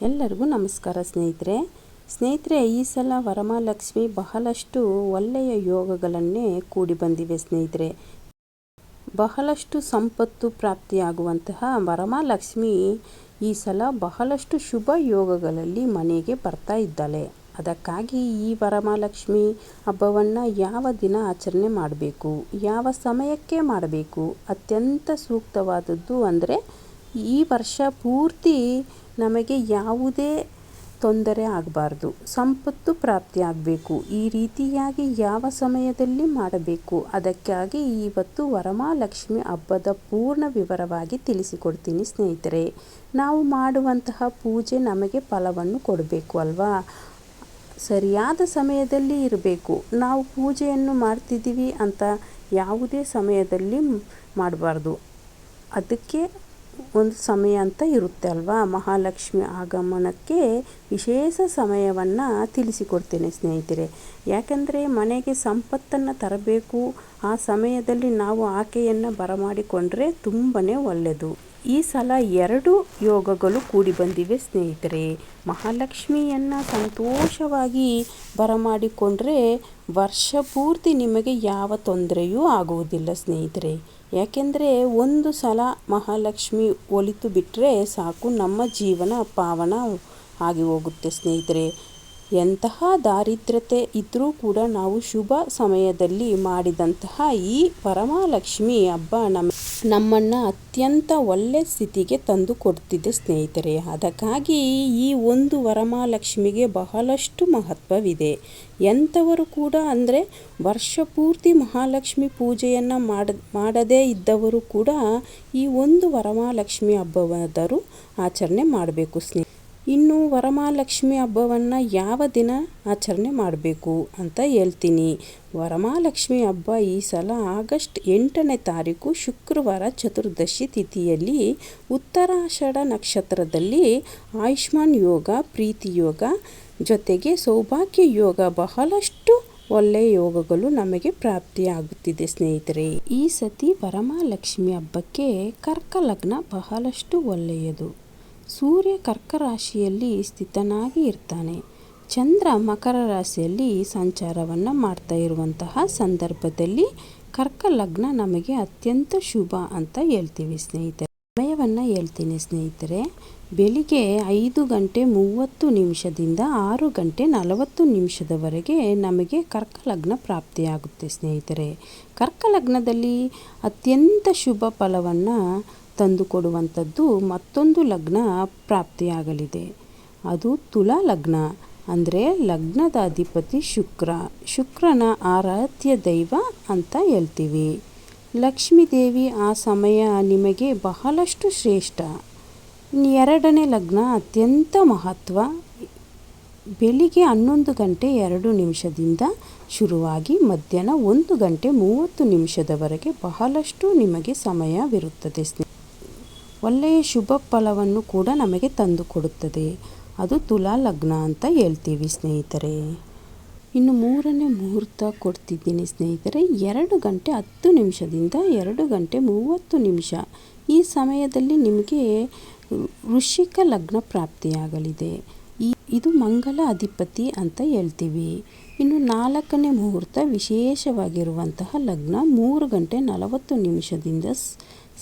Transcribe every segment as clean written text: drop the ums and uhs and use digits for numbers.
ಎಲ್ಲರಿಗೂ ನಮಸ್ಕಾರ ಸ್ನೇಹಿತರೆ ಈ ಸಲ ವರಮಹಾಲಕ್ಷ್ಮಿ ಬಹಳಷ್ಟು ಒಳ್ಳೆಯ ಯೋಗಗಳನ್ನೇ ಕೂಡಿ ಬಂದಿವೆ ಸ್ನೇಹಿತರೆ. ಬಹಳಷ್ಟು ಸಂಪತ್ತು ಪ್ರಾಪ್ತಿಯಾಗುವಂತಹ ವರಮಹಾಲಕ್ಷ್ಮಿ ಈ ಸಲ ಬಹಳಷ್ಟು ಶುಭ ಯೋಗಗಳಲ್ಲಿ ಮನೆಗೆ ಬರ್ತಾ ಇದ್ದಾಳೆ. ಅದಕ್ಕಾಗಿ ಈ ವರಮಹಾಲಕ್ಷ್ಮಿ ಹಬ್ಬವನ್ನು ಯಾವ ದಿನ ಆಚರಣೆ ಮಾಡಬೇಕು, ಯಾವ ಸಮಯಕ್ಕೆ ಮಾಡಬೇಕು, ಅತ್ಯಂತ ಸೂಕ್ತವಾದದ್ದು ಅಂದರೆ ಈ ವರ್ಷ ಪೂರ್ತಿ ನಮಗೆ ಯಾವುದೇ ತೊಂದರೆ ಆಗಬಾರ್ದು, ಸಂಪತ್ತು ಪ್ರಾಪ್ತಿಯಾಗಬೇಕು. ಈ ರೀತಿಯಾಗಿ ಯಾವ ಸಮಯದಲ್ಲಿ ಮಾಡಬೇಕು, ಅದಕ್ಕಾಗಿ ಇವತ್ತು ವರಮಹಾಲಕ್ಷ್ಮಿ ಹಬ್ಬದ ಪೂರ್ಣ ವಿವರವಾಗಿ ತಿಳಿಸಿಕೊಡ್ತೀನಿ ಸ್ನೇಹಿತರೆ. ನಾವು ಮಾಡುವಂತಹ ಪೂಜೆ ನಮಗೆ ಫಲವನ್ನು ಕೊಡಬೇಕು ಅಲ್ವಾ, ಸರಿಯಾದ ಸಮಯದಲ್ಲಿ ಇರಬೇಕು. ನಾವು ಪೂಜೆಯನ್ನು ಮಾಡ್ತಿದ್ದೀವಿ ಅಂತ ಯಾವುದೇ ಸಮಯದಲ್ಲಿ ಮಾಡಬಾರ್ದು. ಅದಕ್ಕೆ ಒಂದು ಸಮಯ ಅಂತ ಇರುತ್ತೆ ಅಲ್ವಾ. ಮಹಾಲಕ್ಷ್ಮಿ ಆಗಮನಕ್ಕೆ ವಿಶೇಷ ಸಮಯವನ್ನು ತಿಳಿಸಿಕೊಡ್ತೇನೆ ಸ್ನೇಹಿತರೆ. ಯಾಕಂದರೆ ಮನೆಗೆ ಸಂಪತ್ತನ್ನು ತರಬೇಕು, ಆ ಸಮಯದಲ್ಲಿ ನಾವು ಆಕೆಯನ್ನು ಬರಮಾಡಿಕೊಂಡ್ರೆ ತುಂಬಾ ಒಳ್ಳೆಯದು. ಈ ಸಲ 2 ಯೋಗಗಳು ಕೂಡಿ ಬಂದಿವೆ ಸ್ನೇಹಿತರೆ. ಮಹಾಲಕ್ಷ್ಮಿಯನ್ನು ಸಂತೋಷವಾಗಿ ಬರಮಾಡಿಕೊಂಡ್ರೆ ವರ್ಷ ಪೂರ್ತಿ ನಿಮಗೆ ಯಾವ ತೊಂದರೆಯೂ ಆಗುವುದಿಲ್ಲ ಸ್ನೇಹಿತರೆ. ಯಾಕೆಂದರೆ ಒಂದು ಸಲ ಮಹಾಲಕ್ಷ್ಮಿ ಒಲಿತು ಬಿಟ್ಟರೆ ಸಾಕು, ನಮ್ಮ ಜೀವನ ಪಾವನ ಆಗಿ ಹೋಗುತ್ತೆ ಸ್ನೇಹಿತರೆ. ಎಂತಹ ದಾರಿದ್ರ್ಯತೆ ಇದ್ದರೂ ಕೂಡ ನಾವು ಶುಭ ಸಮಯದಲ್ಲಿ ಮಾಡಿದಂತಹ ಈ ವರಮಹಾಲಕ್ಷ್ಮಿ ಹಬ್ಬ ನಮ್ಮನ್ನು ಅತ್ಯಂತ ಒಳ್ಳೆಯ ಸ್ಥಿತಿಗೆ ತಂದು ಕೊಡ್ತಿದೆ ಸ್ನೇಹಿತರೆ. ಅದಕ್ಕಾಗಿ ಈ ಒಂದು ವರಮಹಾಲಕ್ಷ್ಮಿಗೆ ಬಹಳಷ್ಟು ಮಹತ್ವವಿದೆ. ಎಂಥವರು ಕೂಡ ಅಂದರೆ ವರ್ಷ ಪೂರ್ತಿ ಮಹಾಲಕ್ಷ್ಮಿ ಪೂಜೆಯನ್ನು ಮಾಡದೇ ಇದ್ದವರು ಕೂಡ ಈ ಒಂದು ವರಮಹಾಲಕ್ಷ್ಮಿ ಹಬ್ಬವಾದರೂ ಆಚರಣೆ ಮಾಡಬೇಕು ಸ್ನೇಹಿತರೆ. ಇನ್ನು ವರಮಹಾಲಕ್ಷ್ಮಿ ಹಬ್ಬವನ್ನು ಯಾವ ದಿನ ಆಚರಣೆ ಮಾಡಬೇಕು ಅಂತ ಹೇಳ್ತೀನಿ. ವರಮಹಾಲಕ್ಷ್ಮಿ ಹಬ್ಬ ಈ ಸಲ ಆಗಸ್ಟ್ 8ನೇ ತಾರೀಕು ಶುಕ್ರವಾರ ಚತುರ್ದಶಿ ತಿಥಿಯಲ್ಲಿ ಉತ್ತರಾಷಾಢ ನಕ್ಷತ್ರದಲ್ಲಿ ಆಯುಷ್ಮಾನ್ ಯೋಗ, ಪ್ರೀತಿ ಯೋಗ ಜೊತೆಗೆ ಸೌಭಾಗ್ಯ ಯೋಗ, ಬಹಳಷ್ಟು ಒಳ್ಳೆಯ ಯೋಗಗಳು ನಮಗೆ ಪ್ರಾಪ್ತಿಯಾಗುತ್ತಿದೆ ಸ್ನೇಹಿತರೆ. ಈ ಸತಿ ವರಮಹಾಲಕ್ಷ್ಮಿ ಹಬ್ಬಕ್ಕೆ ಕರ್ಕ ಲಗ್ನ ಬಹಳಷ್ಟು ಒಳ್ಳೆಯದು. ಸೂರ್ಯ ಕರ್ಕ ರಾಶಿಯಲ್ಲಿ ಸ್ಥಿತನಾಗಿ ಇರ್ತಾನೆ. ಚಂದ್ರ ಮಕರ ರಾಶಿಯಲ್ಲಿ ಸಂಚಾರವನ್ನು ಮಾಡ್ತಾ ಇರುವಂತಹ ಸಂದರ್ಭದಲ್ಲಿ ಕರ್ಕ ಲಗ್ನ ನಮಗೆ ಅತ್ಯಂತ ಶುಭ ಅಂತ ಹೇಳ್ತೀವಿ ಸ್ನೇಹಿತರೆ. ಸಮಯವನ್ನು ಹೇಳ್ತೀನಿ ಸ್ನೇಹಿತರೆ. ಬೆಳಿಗ್ಗೆ 5:30 6:40 ನಮಗೆ ಕರ್ಕ ಲಗ್ನ ಪ್ರಾಪ್ತಿಯಾಗುತ್ತೆ ಸ್ನೇಹಿತರೆ. ಕರ್ಕ ಲಗ್ನದಲ್ಲಿ ಅತ್ಯಂತ ಶುಭ ಫಲವನ್ನು ತಂದುಕೊಡುವಂಥದ್ದು ಮತ್ತೊಂದು ಲಗ್ನ ಪ್ರಾಪ್ತಿಯಾಗಲಿದೆ. ಅದು ತುಲಾ ಲಗ್ನ. ಅಂದರೆ ಲಗ್ನದ ಅಧಿಪತಿ ಶುಕ್ರನ ಆರಾಧ್ಯ ದೈವ ಅಂತ ಹೇಳ್ತೀವಿ. ಲಕ್ಷ್ಮೀ ದೇವಿ ಆ ಸಮಯ ನಿಮಗೆ ಬಹಳಷ್ಟು ಶ್ರೇಷ್ಠ. 2ನೇ ಲಗ್ನ ಅತ್ಯಂತ ಮಹತ್ವ. ಬೆಳಿಗ್ಗೆ 11:02 ಶುರುವಾಗಿ ಮಧ್ಯಾಹ್ನ 1:30 ಬಹಳಷ್ಟು ನಿಮಗೆ ಸಮಯವಿರುತ್ತದೆ. ಒಳ್ಳೆಯ ಶುಭ ಫಲವನ್ನು ಕೂಡ ನಮಗೆ ತಂದು ಕೊಡುತ್ತದೆ. ಅದು ತುಲಾ ಲಗ್ನ ಅಂತ ಹೇಳ್ತೀವಿ ಸ್ನೇಹಿತರೆ. ಇನ್ನು 3ನೇ ಮುಹೂರ್ತ ಕೊಡ್ತಿದ್ದೀನಿ ಸ್ನೇಹಿತರೆ. 2:10 2:30 ಈ ಸಮಯದಲ್ಲಿ ನಿಮಗೆ ವೃಶ್ಚಿಕ ಲಗ್ನ ಪ್ರಾಪ್ತಿಯಾಗಲಿದೆ. ಇದು ಮಂಗಲ ಅಧಿಪತಿ ಅಂತ ಹೇಳ್ತೀವಿ. ಇನ್ನು 4ನೇ ಮುಹೂರ್ತ ವಿಶೇಷವಾಗಿರುವಂತಹ ಲಗ್ನ 3:40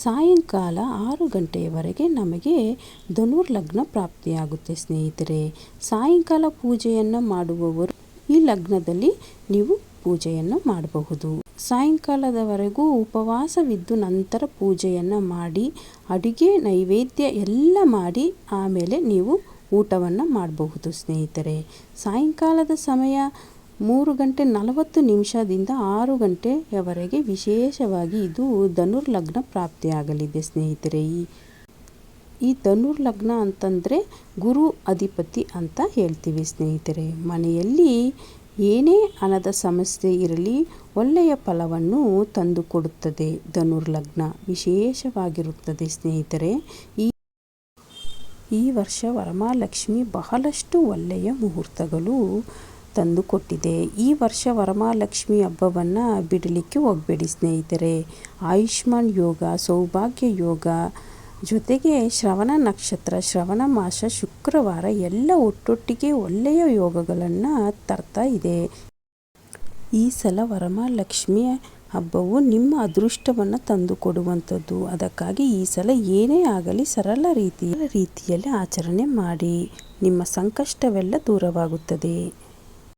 ಸಾಯಂಕಾಲ 6 ಗಂಟೆಯವರೆಗೆ ನಮಗೆ ಧನುರ್ ಲಗ್ನ ಪ್ರಾಪ್ತಿಯಾಗುತ್ತೆ ಸ್ನೇಹಿತರೆ. ಸಾಯಂಕಾಲ ಪೂಜೆಯನ್ನು ಮಾಡುವವರು ಈ ಲಗ್ನದಲ್ಲಿ ನೀವು ಪೂಜೆಯನ್ನು ಮಾಡಬಹುದು. ಸಾಯಂಕಾಲದವರೆಗೂ ಉಪವಾಸವಿದ್ದು ನಂತರ ಪೂಜೆಯನ್ನು ಮಾಡಿ ಅಡುಗೆ ನೈವೇದ್ಯ ಎಲ್ಲ ಮಾಡಿ ಆಮೇಲೆ ನೀವು ಊಟವನ್ನು ಮಾಡಬಹುದು ಸ್ನೇಹಿತರೆ. ಸಾಯಂಕಾಲದ ಸಮಯ 3:40 6 ಗಂಟೆಯವರೆಗೆ ವಿಶೇಷವಾಗಿ ಇದು ಧನುರ್ ಲಗ್ನ ಪ್ರಾಪ್ತಿಯಾಗಲಿದೆ ಸ್ನೇಹಿತರೆ. ಈ ಧನುರ್ ಲಗ್ನ ಅಂತಂದರೆ ಗುರು ಅಧಿಪತಿ ಅಂತ ಹೇಳ್ತೀವಿ ಸ್ನೇಹಿತರೆ. ಮನೆಯಲ್ಲಿ ಏನೇ ಹಣದ ಸಮಸ್ಯೆ ಇರಲಿ ಒಳ್ಳೆಯ ಫಲವನ್ನು ತಂದುಕೊಡುತ್ತದೆ. ಧನುರ್ ಲಗ್ನ ವಿಶೇಷವಾಗಿರುತ್ತದೆ ಸ್ನೇಹಿತರೆ. ಈ ವರ್ಷ ವರಮಹಾಲಕ್ಷ್ಮಿ ಬಹಳಷ್ಟು ಒಳ್ಳೆಯ ಮುಹೂರ್ತಗಳು ತಂದುಕೊಟ್ಟಿದೆ. ಈ ವರ್ಷ ವರಮಹಾಲಕ್ಷ್ಮಿ ಹಬ್ಬವನ್ನು ಬಿಡಲಿಕ್ಕೆ ಹೋಗಬೇಡಿ ಸ್ನೇಹಿತರೆ. ಆಯುಷ್ಮಾನ್ ಯೋಗ, ಸೌಭಾಗ್ಯ ಯೋಗ ಜೊತೆಗೆ ಶ್ರವಣ ನಕ್ಷತ್ರ, ಶ್ರವಣ ಮಾಸ, ಶುಕ್ರವಾರ ಎಲ್ಲ ಒಟ್ಟೊಟ್ಟಿಗೆ ಒಳ್ಳೆಯ ಯೋಗಗಳನ್ನು ತರ್ತಾ ಇದೆ. ಈ ಸಲ ವರಮಹಾಲಕ್ಷ್ಮಿ ಹಬ್ಬವು ನಿಮ್ಮ ಅದೃಷ್ಟವನ್ನು ತಂದುಕೊಡುವಂಥದ್ದು. ಅದಕ್ಕಾಗಿ ಈ ಸಲ ಏನೇ ಆಗಲಿ ಸರಳ ರೀತಿಯಲ್ಲಿ ಆಚರಣೆ ಮಾಡಿ, ನಿಮ್ಮ ಸಂಕಷ್ಟವೆಲ್ಲ ದೂರವಾಗುತ್ತದೆ.